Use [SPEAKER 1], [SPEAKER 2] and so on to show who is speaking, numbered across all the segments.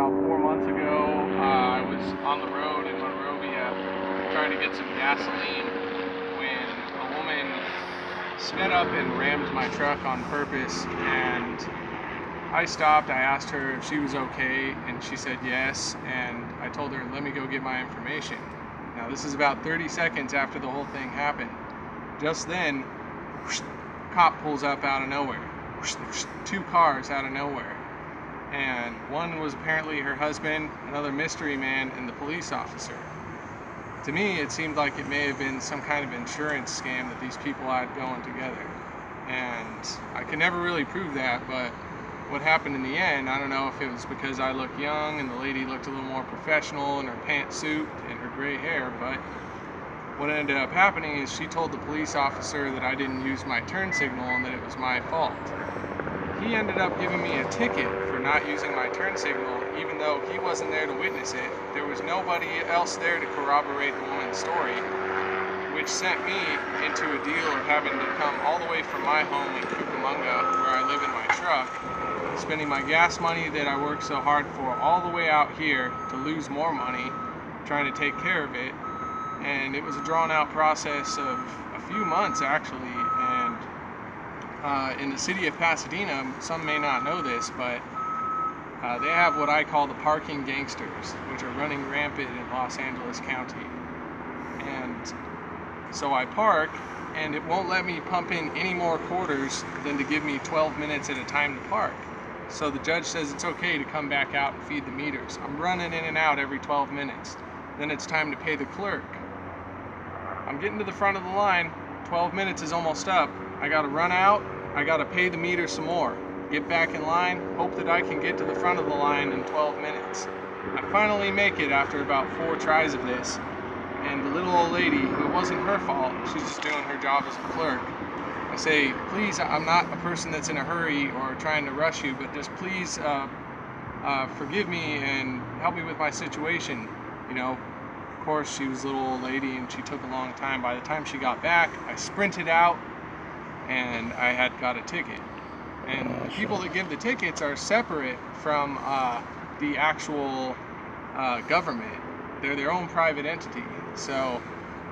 [SPEAKER 1] about 4 months ago. I was on the road in Monrovia trying to get some gasoline when a woman sped up and rammed my truck on purpose, and I stopped. I asked her if she was okay, and she said yes, and I told her, let me go get my information. Now this is about 30 seconds after the whole thing happened. Just then, whoosh, cop pulls up out of nowhere. Whoosh, whoosh, 2 cars out of nowhere. And one was apparently her husband, another mystery man, and the police officer. To me, it seemed like it may have been some kind of insurance scam that these people had going together. And I could never really prove that, but what happened in the end, I don't know if it was because I look young and the lady looked a little more professional in her pantsuit and her gray hair, but what ended up happening is she told the police officer that I didn't use my turn signal and that it was my fault. He ended up giving me a ticket for not using my turn signal, even though he wasn't there to witness it. There was nobody else there to corroborate the woman's story, which sent me into a deal of having to come all the way from my home in Cucamonga, where I live in my truck, spending my gas money that I worked so hard for all the way out here to lose more money trying to take care of it. And it was a drawn out process of a few months actually. And in the city of Pasadena, some may not know this, but they have what I call the parking gangsters, which are running rampant in Los Angeles County. And so I park, and it won't let me pump in any more quarters than to give me 12 minutes at a time to park. So the judge says it's okay to come back out and feed the meters. I'm running in and out every 12 minutes. Then it's time to pay the clerk. I'm getting to the front of the line, 12 minutes is almost up. I gotta run out, I gotta pay the meter some more, get back in line, hope that I can get to the front of the line in 12 minutes. I finally make it after about 4 tries of this, and the little old lady, it wasn't her fault, she's just doing her job as a clerk. I say, please, I'm not a person that's in a hurry or trying to rush you, but just please forgive me and help me with my situation. You know, of course, she was a little old lady and she took a long time. By the time she got back, I sprinted out and I had got a ticket. And the people that give the tickets are separate from the actual government. They're their own private entity. So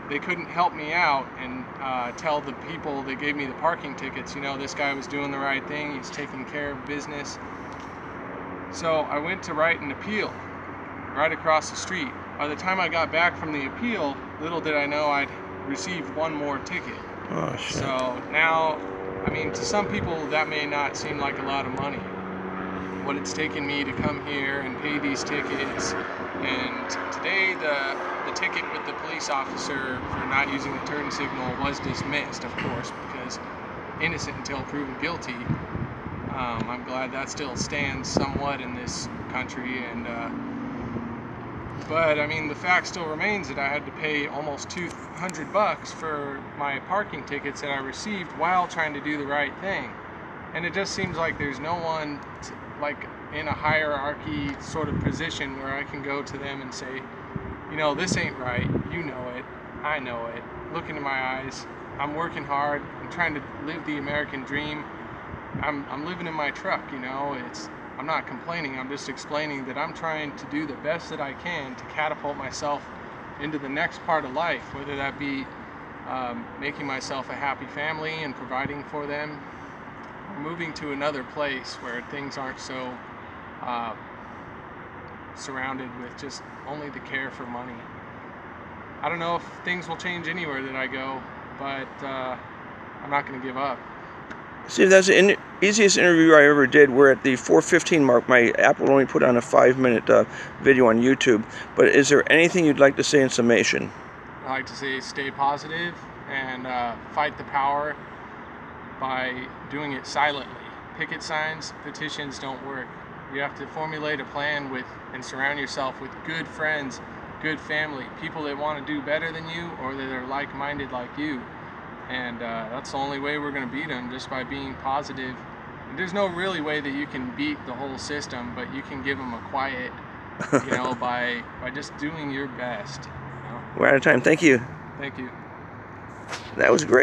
[SPEAKER 1] they couldn't help me out and tell the people that gave me the parking tickets, you know, this guy was doing the right thing, he's taking care of business. So I went to write an appeal right across the street. By the time I got back from the appeal, little did I know I'd received one more ticket.
[SPEAKER 2] Oh, shit.
[SPEAKER 1] So now, I mean, to some people that may not seem like a lot of money. What it's taken me to come here and pay these tickets, and today the ticket with the police officer for not using the turn signal was dismissed, of course, because innocent until proven guilty. I'm glad that still stands somewhat in this country, and but I mean, the fact still remains that I had to pay almost $200 for my parking tickets that I received while trying to do the right thing. And it just seems like there's no one like in a hierarchy sort of position where I can go to them and say, you know, this ain't right, you know it, I know it, look into my eyes, I'm working hard, I'm trying to live the American dream, I'm living in my truck, you know, I'm not complaining, I'm just explaining that I'm trying to do the best that I can to catapult myself into the next part of life, whether that be making myself a happy family and providing for them, or moving to another place where things aren't so surrounded with just only the care for money. I don't know if things will change anywhere that I go, but I'm not going to give up.
[SPEAKER 2] See, that's the easiest interview I ever did. We're at the 4:15 mark. My app will only put on a 5-minute video on YouTube. But is there anything you'd like to say in summation?
[SPEAKER 1] I like to say stay positive and fight the power by doing it silently. Picket signs, petitions don't work. You have to formulate a plan with and surround yourself with good friends, good family, people that want to do better than you or that are like-minded like you. And that's the only way we're going to beat them, just by being positive. And there's no really way that you can beat the whole system, but you can give them a quiet, you know, by just doing your best. You know?
[SPEAKER 2] We're out of time. Thank you.
[SPEAKER 1] Thank you.
[SPEAKER 2] That was great.